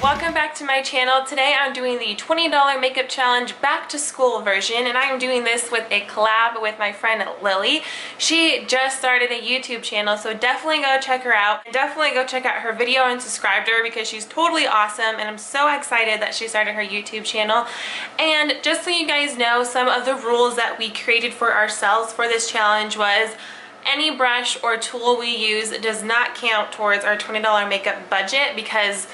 welcome back to my channel. Today I'm doing the $20 makeup challenge back to school version, and I am doing this with a collab with my friend Lily. She just started a YouTube channel, so definitely go check her out. Definitely go check out her video and subscribe to her because she's totally awesome, and I'm so excited that she started her YouTube channel. And just so you guys know, some of the rules that we created for ourselves for this challenge was any brush or tool we use does not count towards our $20 makeup budget because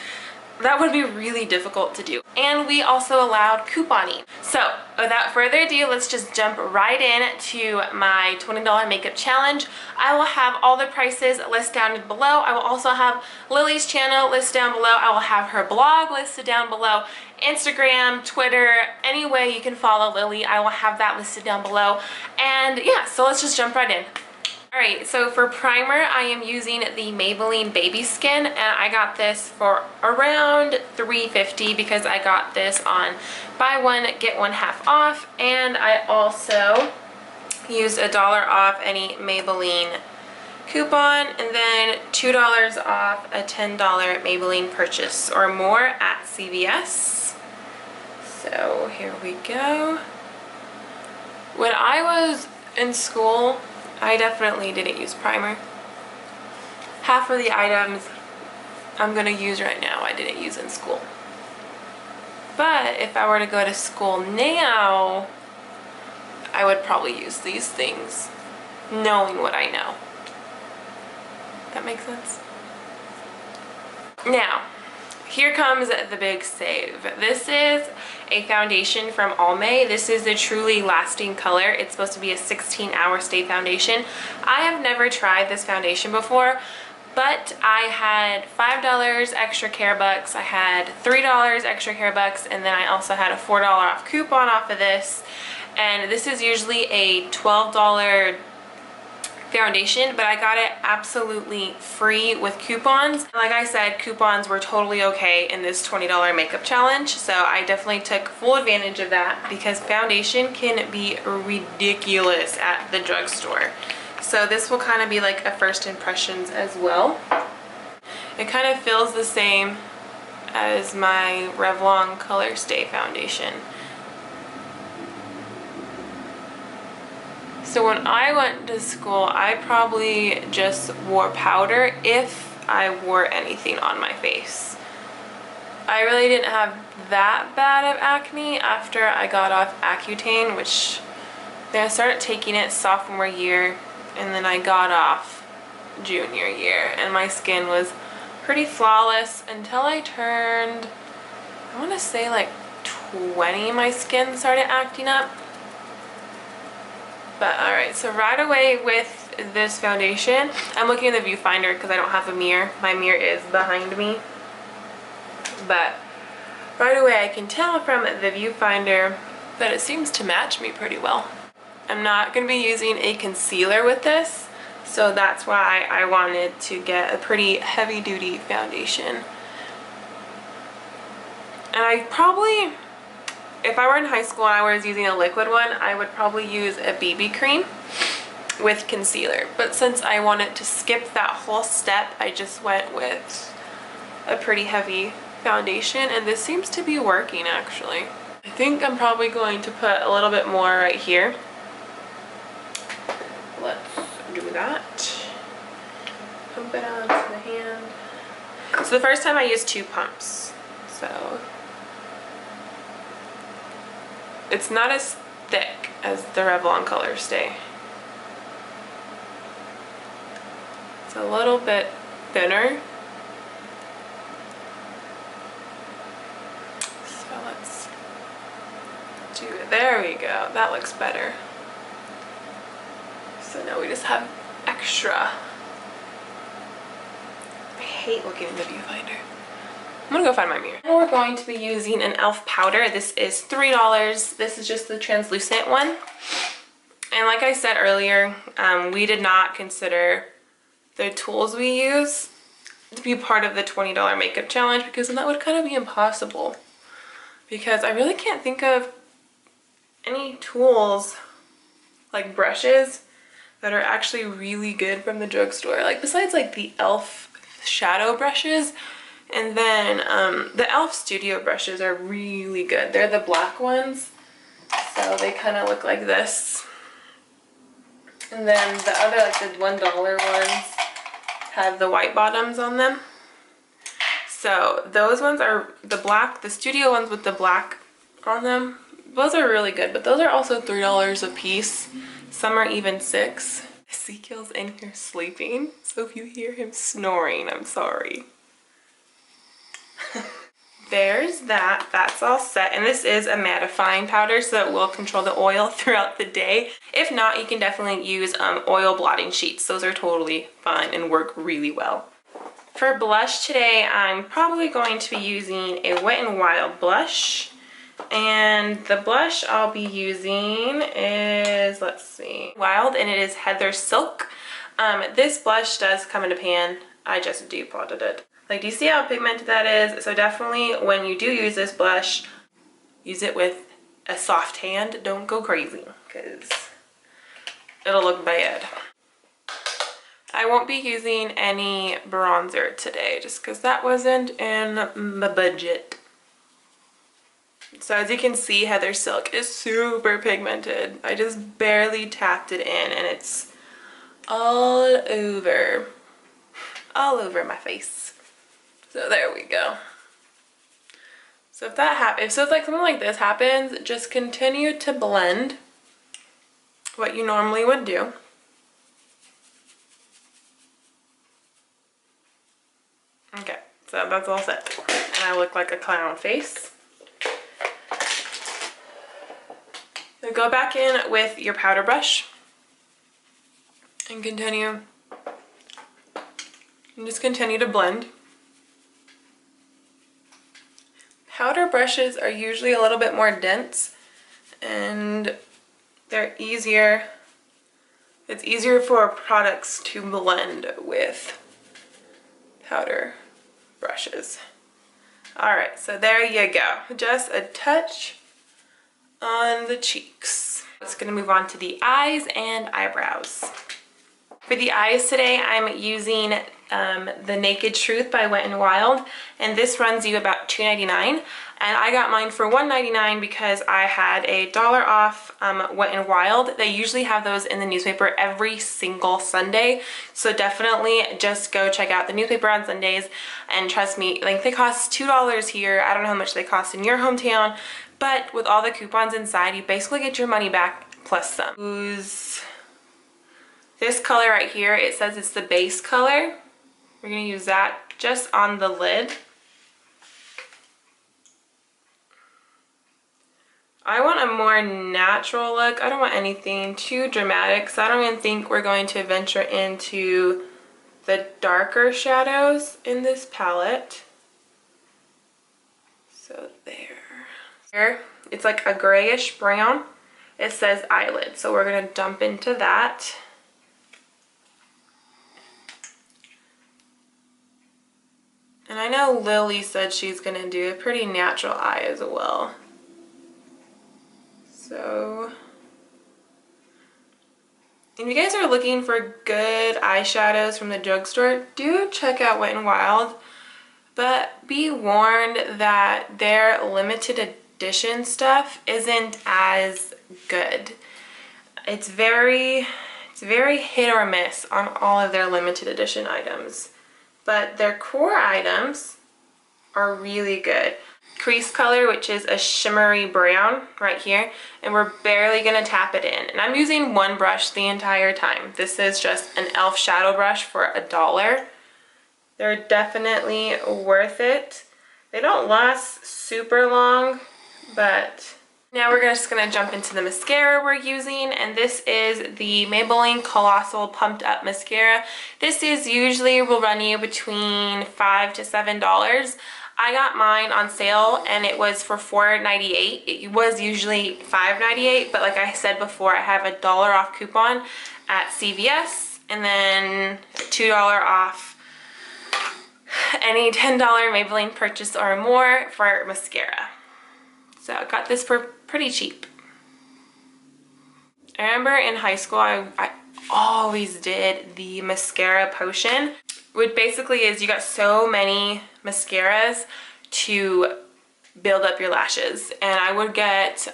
that would be really difficult to do. And we also allowed couponing. So without further ado, let's just jump right in to my $20 makeup challenge. I will have all the prices listed down below. I will also have Lily's channel listed down below. I will have her blog listed down below. Instagram, Twitter, any way you can follow Lily, I will have that listed down below. And yeah, so let's just jump right in. Alright, so for primer, I am using the Maybelline Baby Skin, and I got this for around $3.50 because I got this on buy one, get one half off, and I also used $1 off any Maybelline coupon, and then $2 off a $10 Maybelline purchase or more at CVS. So here we go. When I was in school, I definitely didn't use primer. Half of the items I'm going to use right now I didn't use in school. But if I were to go to school now, I would probably use these things, knowing what I know. That makes sense? Now, here comes the big save. This is a foundation from Almay. This is the Truly Lasting color. It's supposed to be a 16-hour stay foundation. I have never tried this foundation before, but I had $5 extra care bucks, I had $3 extra care bucks, and then I also had a $4 off coupon off of this. And this is usually a $12 foundation, but I got it absolutely free with coupons. Like I said, coupons were totally okay in this $20 makeup challenge, so I definitely took full advantage of that because foundation can be ridiculous at the drugstore. So this will kind of be like a first impressions as well. It kind of feels the same as my Revlon Color Stay foundation. So when I went to school, I probably just wore powder if I wore anything on my face. I really didn't have that bad of acne after I got off Accutane, which then I started taking it sophomore year, and then I got off junior year, and my skin was pretty flawless until I turned, I want to say like 20, my skin started acting up. But alright, so right away with this foundation, I'm looking in the viewfinder because I don't have a mirror. My mirror is behind me. But right away I can tell from the viewfinder that it seems to match me pretty well. I'm not going to be using a concealer with this, so that's why I wanted to get a pretty heavy duty foundation. And I probably, if I were in high school and I was using a liquid one, I would probably use a BB cream with concealer. But since I wanted to skip that whole step, I just went with a pretty heavy foundation, and this seems to be working actually. I think I'm probably going to put a little bit more right here. Let's do that. Pump it onto the hand. So the first time I used 2 pumps. So it's not as thick as the Revlon Color Stay. It's a little bit thinner. So let's do it. There we go. That looks better. So now we just have extra. I hate looking in the viewfinder. I'm gonna go find my mirror. We're going to be using an e.l.f. powder. This is $3. This is just the translucent one. And like I said earlier, we did not consider the tools we use to be part of the $20 makeup challenge because then that would kind of be impossible. Because I really can't think of any tools like brushes that are actually really good from the drugstore. Like besides like the e.l.f. shadow brushes And then the e.l.f. Studio brushes are really good. They're the black ones, so they kind of look like this. And then the other, like the $1 ones, have the white bottoms on them. So those ones are the studio ones with the black on them. Those are really good, but those are also $3 a piece. Some are even $6. Ezekiel's in here sleeping, so if you hear him snoring, I'm sorry. There's that. That's all set. And this is a mattifying powder, so it will control the oil throughout the day. If not, you can definitely use oil blotting sheets. Those are totally fine and work really well. For blush today, I'm probably going to be using a Wet n Wild blush. And the blush I'll be using is, let's see, Wild, and it is Heather Silk. This blush does come in a pan. I just depotted it. Like, do you see how pigmented that is? So definitely when you do use this blush, use it with a soft hand. Don't go crazy, because it'll look bad. I won't be using any bronzer today, just because that wasn't in my budget. So as you can see, Heather Silk is super pigmented. I just barely tapped it in, and it's all over my face. So there we go. So if that happens, so if like something like this happens, just continue to blend what you normally would do. Okay, so that's all set. And I look like a clown face. So go back in with your powder brush and just continue to blend. Powder brushes are usually a little bit more dense, and they're easier. It's easier for products to blend with powder brushes. Alright, so there you go. Just a touch on the cheeks. It's going to move on to the eyes and eyebrows. For the eyes today, I'm using the Naked Truth by Wet n Wild, and this runs you about $2.99, and I got mine for $1.99 because I had a $1 off Wet n Wild. They usually have those in the newspaper every single Sunday, so definitely just go check out the newspaper on Sundays, and trust me, like, they cost $2 here. I don't know how much they cost in your hometown, but with all the coupons inside, you basically get your money back plus some. This color right here, it says it's the base color. We're going to use that just on the lid. I want a more natural look. I don't want anything too dramatic, so I don't even think we're going to venture into the darker shadows in this palette. So there. Here, it's like a grayish brown. It says eyelid, so we're going to dump into that. And I know Lily said she's going to do a pretty natural eye as well. So, if you guys are looking for good eyeshadows from the drugstore, do check out Wet n Wild. But be warned that their limited edition stuff isn't as good. It's very hit or miss on all of their limited edition items. But their core items are really good. Crease color, which is a shimmery brown right here, and we're barely gonna tap it in. And I'm using one brush the entire time. This is just an e.l.f. shadow brush for $1. They're definitely worth it. They don't last super long, but now we're just gonna jump into the mascara we're using, and this is the Maybelline Colossal Pumped Up Mascara. This is usually will run you between $5 to $7. I got mine on sale and it was for $4.98. It was usually $5.98, but like I said before, I have a $1 off coupon at CVS, and then $2 off any $10 Maybelline purchase or more for mascara. So I got this for pretty cheap. I remember in high school I always did the mascara potion. which basically is you got so many mascaras to build up your lashes. And I would get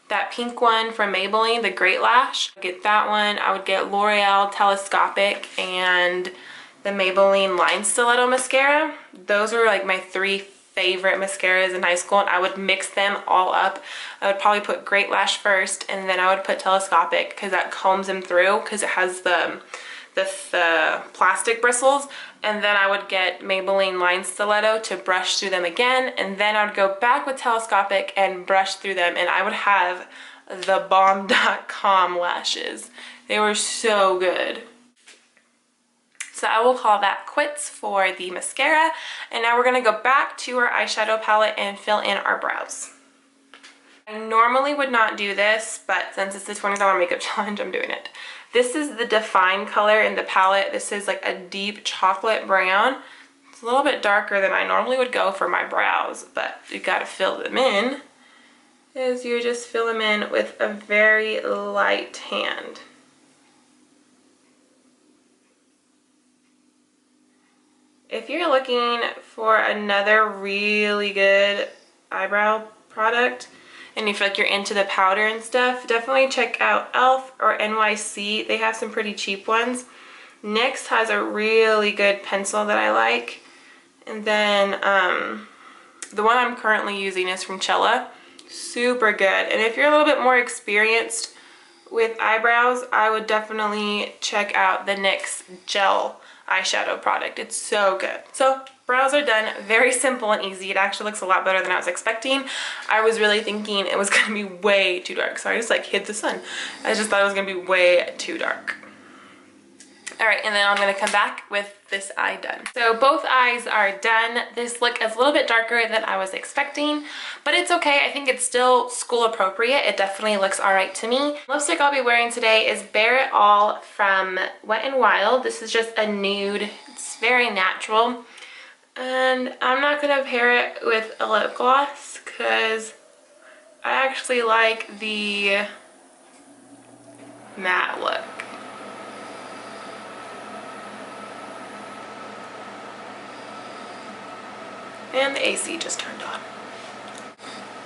that pink one from Maybelline, the Great Lash. Get that one. I would get L'Oreal Telescopic and the Maybelline Line Stiletto mascara. Those were like my 3 favorite mascaras in high school, and I would mix them all up. I would probably put Great Lash first, and then I would put Telescopic because that combs them through because it has the plastic bristles. And then I would get Maybelline Line Stiletto to brush through them again, and then I would go back with Telescopic and brush through them, and I would have the bomb.com lashes. They were so good. So I will call that quits for the mascara, and now we're gonna go back to our eyeshadow palette and fill in our brows. I normally would not do this, but since it's the $20 makeup challenge, I'm doing it. This is the Define color in the palette. This is like a deep chocolate brown. It's a little bit darker than I normally would go for my brows, but you gotta fill them in. Is you just fill them in with a very light hand. If you're looking for another really good eyebrow product, and you feel like you're into the powder and stuff, definitely check out e.l.f. or NYC. They have some pretty cheap ones. NYX has a really good pencil that I like. And then the one I'm currently using is from Cella. Super good. And if you're a little bit more experienced with eyebrows, I would definitely check out the NYX gel eyeshadow product. It's so good. So brows are done. Very simple and easy. It actually looks a lot better than I was expecting. I was really thinking it was going to be way too dark, so I just like hid the sun. I just thought it was going to be way too dark. Alright, and then I'm going to come back with this eye done. So both eyes are done. This look is a little bit darker than I was expecting, but it's okay. I think it's still school appropriate. It definitely looks alright to me. Lipstick I'll be wearing today is Bare It All from Wet n Wild. This is just a nude. It's very natural. And I'm not going to pair it with a lip gloss because I actually like the matte look. And the AC just turned on.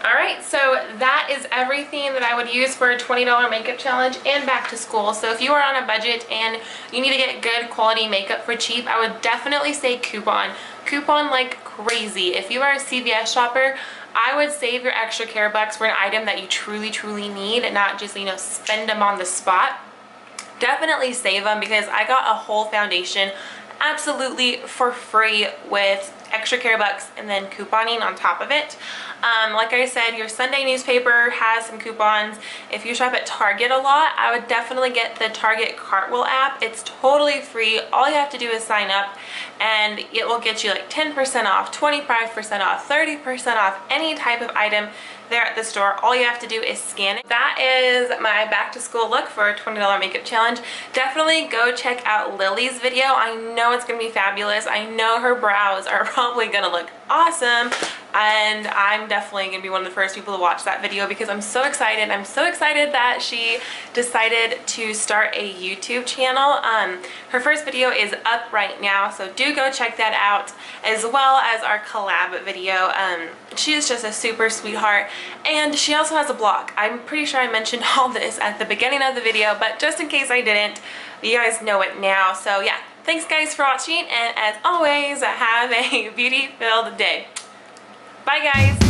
Alright, so that is everything that I would use for a $20 makeup challenge and back to school. So if you are on a budget and you need to get good quality makeup for cheap, I would definitely say coupon. Coupon like crazy. If you are a CVS shopper, I would save your extra care bucks for an item that you truly need and not just, you know, spend them on the spot. Definitely save them because I got a whole foundation absolutely for free with extra care bucks and then couponing on top of it. Like I said, your Sunday newspaper has some coupons. If you shop at Target a lot, I would definitely get the Target Cartwheel app. It's totally free. All you have to do is sign up and it will get you like 10% off, 25% off, 30% off any type of item there at the store. All you have to do is scan it. That is my back to school look for a $20 makeup challenge. Definitely go check out Lily's video. I know it's gonna be fabulous. I know her brows are probably gonna look awesome, and I'm definitely gonna be one of the first people to watch that video because I'm so excited. I'm so excited that she decided to start a YouTube channel. Her first video is up right now, so do go check that out, as well as our collab video. She is just a super sweetheart, and she also has a blog. I'm pretty sure I mentioned all this at the beginning of the video, but just in case I didn't, you guys know it now. So yeah, thanks guys for watching, and as always, have a beauty-filled day. Bye guys!